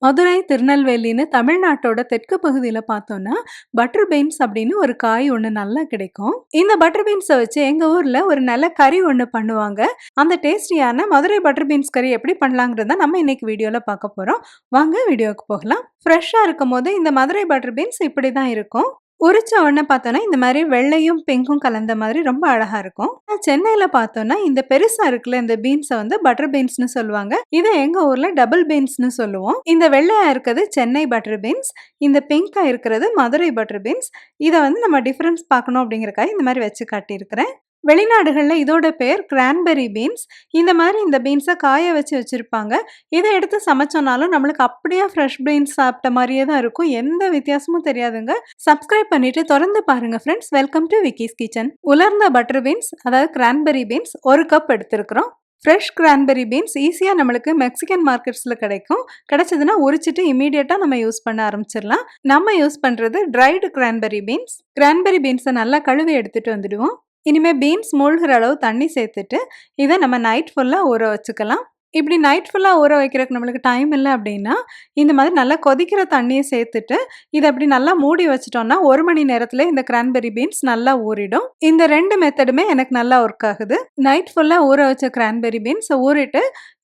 மதுரை, திருநெல்வேலின்னு தமிழ்நாட்டோட தெற்கு பகுதியில பார்த்தோம்னா, பட்டர் பீன்ஸ் அப்படின்னு ஒரு காய் ஒண்ணு நல்லா கிடைக்கும். இந்த பட்டர் பீன்ஸ வச்சு எங்க ஊர்ல ஒரு நல்ல கறி ஒண்ணு பண்ணுவாங்க. அந்த டேஸ்டியான மதுரை பட்டர் பீன்ஸ் கறி எப்படி பண்ணலாங்கிறத நம்ம இன்னைக்கு வீடியோல பார்க்க போறோம். வாங்க வீடியோக்கு போகலாம். ஃப்ரெஷ்ஷா இருக்கும்போது இந்த மதுரை பட்டர் பீன்ஸ் இப்படி தான் இருக்கும். உரிச்ச உடனே பார்த்தோன்னா, இந்த மாரி வெள்ளையும், பிங்க்கும் கலந்த மாதிரி ரொம்ப அழகா இருக்கும். சென்னையில பார்த்தோன்னா, இந்த பெருசா இருக்குல்ல இந்த பீன்ஸ வந்து பட்டர் பீன்ஸ்ன்னு சொல்லுவாங்க. இத எங்க ஊர்ல டபுள் பீன்ஸ்ன்னு சொல்லுவோம். இந்த வெள்ளையா இருக்கிறது சென்னை பட்டர் பீன்ஸ். இந்த பிங்க்கா இருக்கிறது மதுரை பட்டர் பீன்ஸ். இத வந்து நம்ம டிஃபரன்ஸ் பார்க்கணும் அப்படிங்கிறக்காக இந்த மாரி வச்சு காட்டியிருக்கிறேன். வெளிநாடுகள்ல இதோட பேர் கிரான்பெர்ரி பீன்ஸ். இந்த மாதிரி இந்த பீன்ஸ காய வச்சு வச்சிருப்பாங்க. இத எடுத்து சமைச்சோம்னாலும் நம்மளுக்கு அப்படியே ஃப்ரெஷ் பீன்ஸ் சாப்பிட்ட மாரியே தான் இருக்கும். எந்த வித்தியாசமும் தெரியாதுங்க. சப்ஸ்கிரைப் பண்ணிட்டு தொடர்ந்து பாருங்க friends. Welcome to Vicky's kitchen. உலர்ந்த பட்டர் பீன்ஸ் அதாவது கிரான்பெர்ரி பீன்ஸ் 1 கப் எடுத்திருக்கிறோம். ஃப்ரெஷ் கிரான்பெர்ரி பீன்ஸ் ஈஸியா நம்மளுக்கு மெக்சிகன் மார்க்கெட்ஸ்ல கிடைக்கும். கிடைச்சதுன்னா உரிச்சிட்டு இம்மீடியட்டா நம்ம யூஸ் பண்ண ஆரம்பிச்சிடலாம். நம்ம யூஸ் பண்றது ட்ரைடு கிரான்பெர்ரி பீன்ஸ். கிரான்பெர்ரி பீன்ஸை நல்லா கழுவி எடுத்துட்டு வந்துடுவோம். இனிமே பீன்ஸ் மூழ்கிற அளவு தண்ணி சேர்த்துட்டு இதை நம்ம நைட் ஃபுல்லா ஊற வச்சுக்கலாம். இப்படி நைட் ஃபுல்லா ஊற வைக்கிறதுக்கு நம்மளுக்கு டைம் இல்லை அப்படின்னா இந்த மாதிரி நல்லா கொதிக்கிற தண்ணியை சேர்த்துட்டு இதை அப்படி நல்லா மூடி வச்சிட்டோம்னா 1 மணி நேரத்துல இந்த கிரான்பெர்ரி பீன்ஸ் நல்லா ஊறிடும். இந்த 2 மெத்தடுமே எனக்கு நல்லா ஒர்க் ஆகுது. நைட் ஃபுல்லா ஊற வச்ச கிரான்பெர்ரி பீன்ஸ் ஊறிட்டு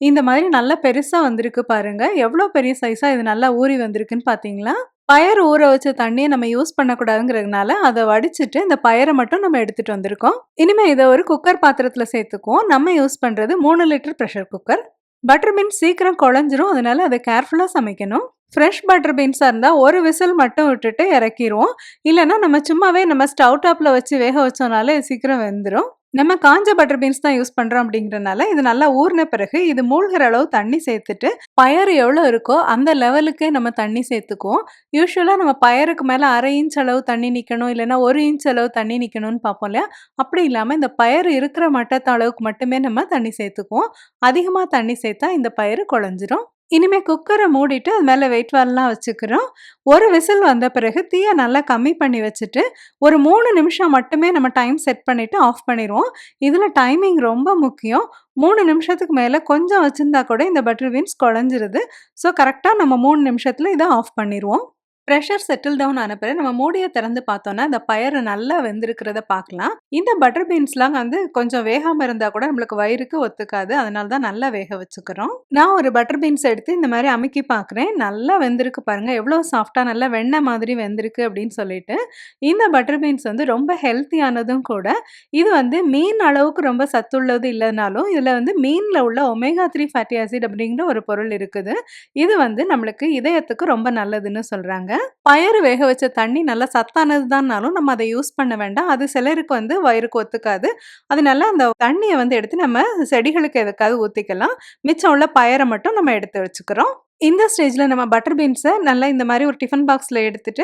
இந்த மாதிரி நல்லா பெருசா வந்திருக்கு பாருங்க. எவ்வளோ பெரிய சைஸா இது நல்லா ஊறி வந்திருக்குன்னு பாத்தீங்களா? பயறு ஊற வச்ச தண்ணியை நம்ம யூஸ் பண்ணக்கூடாதுங்கிறதுனால அதை வடிச்சிட்டு இந்த பயரை மட்டும் நம்ம எடுத்துட்டு வந்திருக்கோம். இனிமே இதை ஒரு குக்கர் பாத்திரத்துல சேர்த்துக்குவோம். நம்ம யூஸ் பண்றது 3 litre pressure cooker. Butter beans சீக்கிரம் குழஞ்சிரும். அதனால அதை கேர்ஃபுல்லா சமைக்கணும். ஃப்ரெஷ் பட்டர் பீன்ஸா இருந்தா ஒரு விசில் மட்டும் விட்டுட்டு இறக்கிடுவோம். இல்லைன்னா நம்ம சும்மாவே நம்ம ஸ்டவ் டாப்ல வச்சு வேக வச்சோம்னாலே சீக்கிரம் வெந்துடும். நம்ம காஞ்ச பட்டர் பீன்ஸ் தான் யூஸ் பண்றோம் அப்படிங்கறனால இது நல்லா ஊறின பிறகு இது மூழ்கிற அளவு தண்ணி சேர்த்துட்டு பயறு எவ்வளோ இருக்கோ அந்த லெவலுக்கே நம்ம தண்ணி சேர்த்துக்குவோம். யூஸ்வலா நம்ம பயருக்கு மேல 1/2 இன்ச் அளவு தண்ணி நிக்கணும், இல்லைன்னா 1 இன்ச் அளவு தண்ணி நிக்கணும்னு பார்ப்போம் இல்லையா? அப்படி இல்லாம இந்த பயறு இருக்கிற மட்டத்த அளவுக்கு மட்டுமே நம்ம தண்ணி சேர்த்துக்குவோம். அதிகமா தண்ணி சேர்த்தா இந்த பயறு குழஞ்சிரும். இனிமே குக்கரை மூடிட்டு அது மேலே வெயிட் வால்லாம் வச்சுக்கிறோம். ஒரு விசில் வந்த பிறகு தீயை நல்லா கம்மி பண்ணி வச்சுட்டு ஒரு 3 நிமிஷம் மட்டுமே நம்ம டைம் செட் பண்ணிட்டு ஆஃப் பண்ணிடுவோம். இதில் டைமிங் ரொம்ப முக்கியம். 3 நிமிஷத்துக்கு மேலே கொஞ்சம் வச்சுருந்தா கூட இந்த பட்டர் பீன்ஸ் குழஞ்சிருது. ஸோ கரெக்டாக நம்ம 3 நிமிஷத்தில் இதை ஆஃப் பண்ணிடுவோம். ப்ரெஷர் செட்டில் டவுன் ஆன பிறகு நம்ம மூடியை திறந்து பார்த்தோன்னா இந்த பயறு நல்லா வெந்திருக்கிறத பார்க்கலாம். இந்த பட்டர் பீன்ஸ்லாம் வந்து கொஞ்சம் வேகாமல் இருந்தால் கூட நம்மளுக்கு வயிறுக்கு ஒத்துக்காது. அதனால தான் நல்லா வேக வச்சுக்கிறோம். நான் ஒரு பட்டர் பீன்ஸ் எடுத்து இந்த மாதிரி அமுக்கி பார்க்குறேன். நல்லா வெந்திருக்கு பாருங்க. எவ்வளோ சாஃப்டாக நல்லா வெண்ணெய் மாதிரி வெந்திருக்கு அப்படின்னு சொல்லிட்டு. இந்த பட்டர் பீன்ஸ் வந்து ரொம்ப ஹெல்த்தியானதும் கூட. இது வந்து மீன் அளவுக்கு ரொம்ப சத்துள்ளது இல்லைனாலும் இதில் வந்து மீனில் உள்ள ஒமேகா 3 ஃபேட்டி ஆசிட் அப்படிங்கிற ஒரு பொருள் இருக்குது. இது வந்து நம்மளுக்கு இதயத்துக்கு ரொம்ப நல்லதுன்னு சொல்கிறாங்க. பயறு வேக வச்ச தண்ணி நல்லா சத்தானது தான்னாலும் நம்ம அதை யூஸ் பண்ண வேண்டாம். அது சிலருக்கு வந்து வயிறுக்கு ஒத்துக்காது. அதனால அந்த தண்ணியை வந்து எடுத்து நம்ம செடிகளுக்கு எதுக்காவது ஊற்றிக்கலாம். மிச்சம் உள்ள பயரை மட்டும் நம்ம எடுத்து வச்சுக்கிறோம். இந்த ஸ்டேஜில் நம்ம பட்டர் பீன்ஸை நல்லா இந்த மாதிரி ஒரு டிஃபன் பாக்ஸில் எடுத்துட்டு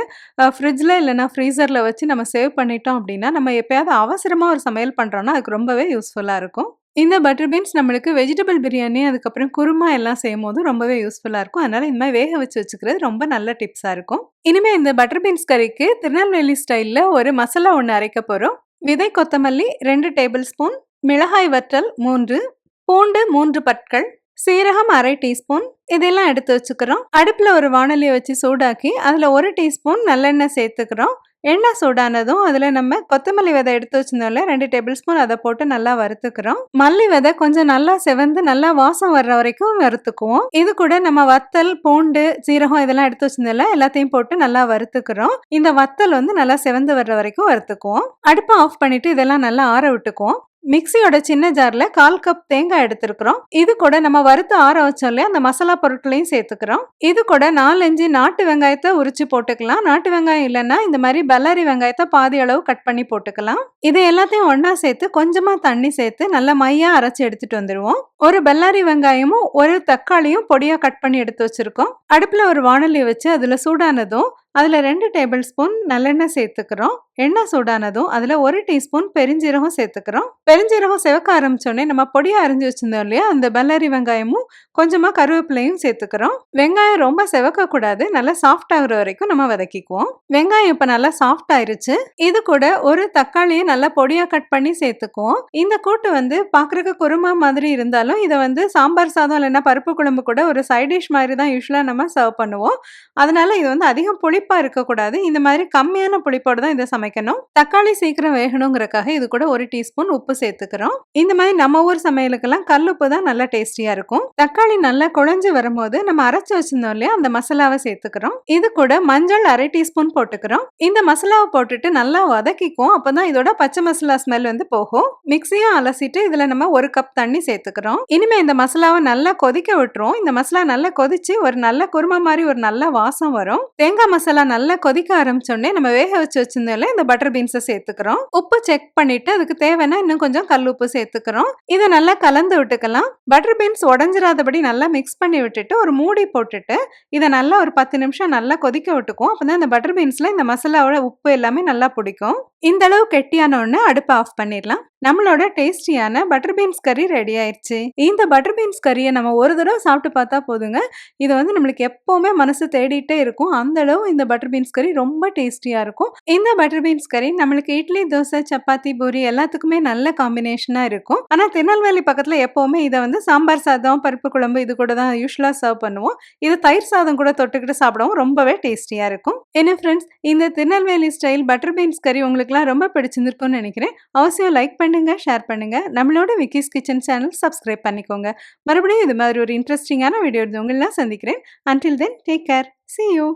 ஃப்ரிட்ஜில் இல்லைனா ஃப்ரீசரில் வச்சு நம்ம சேவ் பண்ணிட்டோம் அப்படின்னா நம்ம எப்போயாவது அவசரமாக ஒரு சமையல் பண்ணுறோன்னா அதுக்கு ரொம்பவே யூஸ்ஃபுல்லாக இருக்கும். இந்த பட்டர் பீன்ஸ் நம்மளுக்கு வெஜிடபிள் பிரியாணி அதுக்கப்புறம் குருமா எல்லாம் செய்யும் போது ரொம்பவே யூஸ்ஃபுல்லாக இருக்கும். அதனால இந்த மாதிரி வேக வச்சு வச்சுக்கிறது ரொம்ப நல்ல டிப்ஸாக இருக்கும். இனிமேல் இந்த பட்டர் பீன்ஸ் கறிக்கு திருநெல்வேலி ஸ்டைலில் ஒரு மசாலா ஒன்று அரைக்க போகிறோம். விதை கொத்தமல்லி 2 டேபிள் ஸ்பூன், மிளகாய் வற்றல் 3, பூண்டு 3 பற்கள், சீரகம் 1/2 டீஸ்பூன் இதெல்லாம் எடுத்து வச்சுக்கிறோம். அடுப்பில் ஒரு வாணலியை வச்சு சூடாக்கி அதில் 1 டீஸ்பூன் நல்லெண்ணெய் சேர்த்துக்கிறோம். எண்ணெய் சூடானதும் அதில் நம்ம கொத்தமல்லி விதை எடுத்து வச்சிருந்தோம்ல 2 டேபிள் ஸ்பூன் அதை போட்டு நல்லா வறுத்துக்கிறோம். மல்லி விதை கொஞ்சம் நல்லா செவந்து நல்லா வாசம் வர்ற வரைக்கும் வறுத்துக்குவோம். இது கூட நம்ம வத்தல், பூண்டு, சீரகம் இதெல்லாம் எடுத்து வச்சிருந்தோம்ல எல்லாத்தையும் போட்டு நல்லா வறுத்துக்கிறோம். இந்த வத்தல் வந்து நல்லா செவந்து வர்ற வரைக்கும் வறுத்துக்குவோம். அடுப்பை ஆஃப் பண்ணிட்டு இதெல்லாம் நல்லா ஆற விட்டுக்குவோம். மிக்சியோட சின்ன ஜார்ல 1/4 கப் தேங்காய் எடுத்துருக்கிறோம். இது கூட நம்ம வறுத்து ஆற வச்சோம் இல்லையா அந்த மசாலா பொருட்களையும் சேர்த்துக்கிறோம். இது கூட 4-5 நாட்டு வெங்காயத்தை உரிச்சு போட்டுக்கலாம். நாட்டு வெங்காயம் இல்லைன்னா இந்த மாதிரி பல்லாரி வெங்காயத்தை பாதி அளவு கட் பண்ணி போட்டுக்கலாம். இது எல்லாத்தையும் ஒன்னா சேர்த்து கொஞ்சமா தண்ணி சேர்த்து நல்லா மையா அரைச்சி எடுத்துட்டு வந்துடுவோம். ஒரு பல்லாரி வெங்காயமும் ஒரு தக்காளியும் பொடியா கட் பண்ணி எடுத்து வச்சிருக்கோம். அடுப்புல ஒரு வாணலி வச்சு அதுல சூடானதும் அதில் 2 டேபிள் ஸ்பூன் நல்லெண்ணெய் சேர்த்துக்கிறோம். எண்ணெய் சூடானதும் அதுல 1 டீஸ்பூன் பெருஞ்சீரகம் சேர்த்துக்கிறோம். பெருஞ்சீரகம் சிவக்க ஆரம்பிச்சோடனே நம்ம பொடியா அரிஞ்சு வச்சிருந்தோம் இல்லையா, அந்த பல்லாரி வெங்காயமும் கொஞ்சமா கருவேப்பிலையும் சேர்த்துக்கிறோம். வெங்காயம் ரொம்ப செவக்க கூடாது, நல்லா சாஃப்ட் ஆகுற வரைக்கும் நம்ம வதக்கிக்குவோம். வெங்காயம் இப்ப நல்லா சாஃப்ட் ஆயிருச்சு. இது கூட ஒரு தக்காளியை நல்லா பொடியா கட் பண்ணி சேர்த்துக்குவோம். இந்த கூட்டு வந்து பாக்குறதுக்கு குருமா மாதிரி இருந்தாலும் இதை வந்து சாம்பார் சாதம் இல்லைன்னா பருப்பு குழம்பு கூட ஒரு சைட் டிஷ் மாதிரி தான் யூஸ்வலா நம்ம சர்வ் பண்ணுவோம். அதனால இது வந்து அதிகம் புளிப்பா இருக்கக்கூடாது. இந்த மாதிரி கம்மியான புளிப்போட தான் இதை சமைக்கணும். தக்காளி சீக்கிரம் வேகணுங்கிறக்காக இது கூட 1 டீஸ்பூன் உப்பு சேர்த்துக்கிறோம். இந்த மாதிரி நம்ம ஊர் சமையலுக்கெல்லாம் கல்லுப்பு தான் நல்லா டேஸ்டியா இருக்கும். தக்காளி நல்லா குழஞ்சு வரும்போது நம்ம அரைச்சு வச்சிருந்தோம் இல்லையா, அந்த மசாலாவை சேர்த்துக்கிறோம். இது கூட மஞ்சள் 1/2 டீஸ்பூன் போட்டுக்கிறோம். இந்த மசாலாவை போட்டுட்டு நல்லா வதக்கிக்குவோம். அப்பதான் இதோட பச்சை மசாலா ஸ்மெல் வந்து போகும். மிக்ஸியும் அலசிட்டு இதுல நம்ம 1 கப் தண்ணி சேர்த்துக்கிறோம். இனிமே இந்த மசாலாவை நல்லா கொதிக்க விட்டுருவோம். இந்த மசாலா நல்லா கொதிச்சு ஒரு நல்ல குருமா மாதிரி ஒரு நல்ல வாசம் வரும். தேங்காய் மசாலா நல்லா கொதிக்க ஆரம்பிச்சோடனே நம்ம வேக வச்சு வச்சிருந்தோம்ல இந்த பட்டர் பீன்ஸை சேர்த்துக்கிறோம். உப்பு செக் பண்ணிட்டு அதுக்கு தேவைன்னா இன்னும் கொஞ்சம் கல் உப்பு சேர்த்துக்கிறோம். இதை நல்லா கலந்து விட்டுக்கலாம். பட்டர் பீன்ஸ் உடஞ்சிராதபடி நல்லா மிக்ஸ் பண்ணி விட்டுட்டு ஒரு மூடி போட்டுட்டு இதை நல்லா ஒரு 10 நிமிஷம் நல்லா கொதிக்க விட்டுக்குவோம். அப்பதான் இந்த பட்டர் பீன்ஸ்ல இந்த மசாலாவோட உப்பு எல்லாமே நல்லா பிடிக்கும். இந்த அளவு கெட்டியான உடனே அடுப்பை ஆஃப் பண்ணிடலாம். நம்மளோட டேஸ்டியான பட்டர் பீன்ஸ் கறி ரெடி ஆயிடுச்சு. இந்த பட்டர் பீன்ஸ் கறியை நம்ம ஒரு தடவை சாப்பிட்டு பார்த்தா போதுங்க, இது வந்து நம்மளுக்கு எப்பவுமே மனசு தேடிட்டே இருக்கும். அந்த அளவு இந்த பட்டர் பீன்ஸ் கறி ரொம்ப டேஸ்டியா இருக்கும். இந்த பட்டர் பீன்ஸ் கறி நம்மளுக்கு இட்லி, தோசை, சப்பாத்தி, பூரி எல்லாத்துக்குமே நல்ல காம்பினேஷனா இருக்கும். ஆனா திருநெல்வேலி பக்கத்துல எப்பவுமே இதை வந்து சாம்பார் சாதம், பருப்பு குழம்பு இது கூட தான் யூஸ்வலா சர்வ் பண்ணுவோம். இது தயிர் சாதம் கூட தொட்டுக்கிட்டு சாப்பிடவும் ரொம்பவே டேஸ்டியா இருக்கும். என்ன ஃப்ரெண்ட்ஸ், இந்த திருநெல்வேலி ஸ்டைல் பட்டர் பீன்ஸ் கறி உங்களுக்குலாம் ரொம்ப பிடிச்சிருந்திருக்கும்னு நினைக்கிறேன். அவசியம் லைக் பண்ணுங்க, ஷேர் பண்ணுங்க. நம்மளோட விக்கிஸ் கிச்சன் சேனல் சப்ஸ்கிரைப் பண்ணிக்கோங்க. மறுபடியும் இது மாதிரி ஒரு இன்ட்ரெஸ்டிங்கான வீடியோ உங்களெல்லாம் சந்திக்கிறேன். Until then, take care. See you.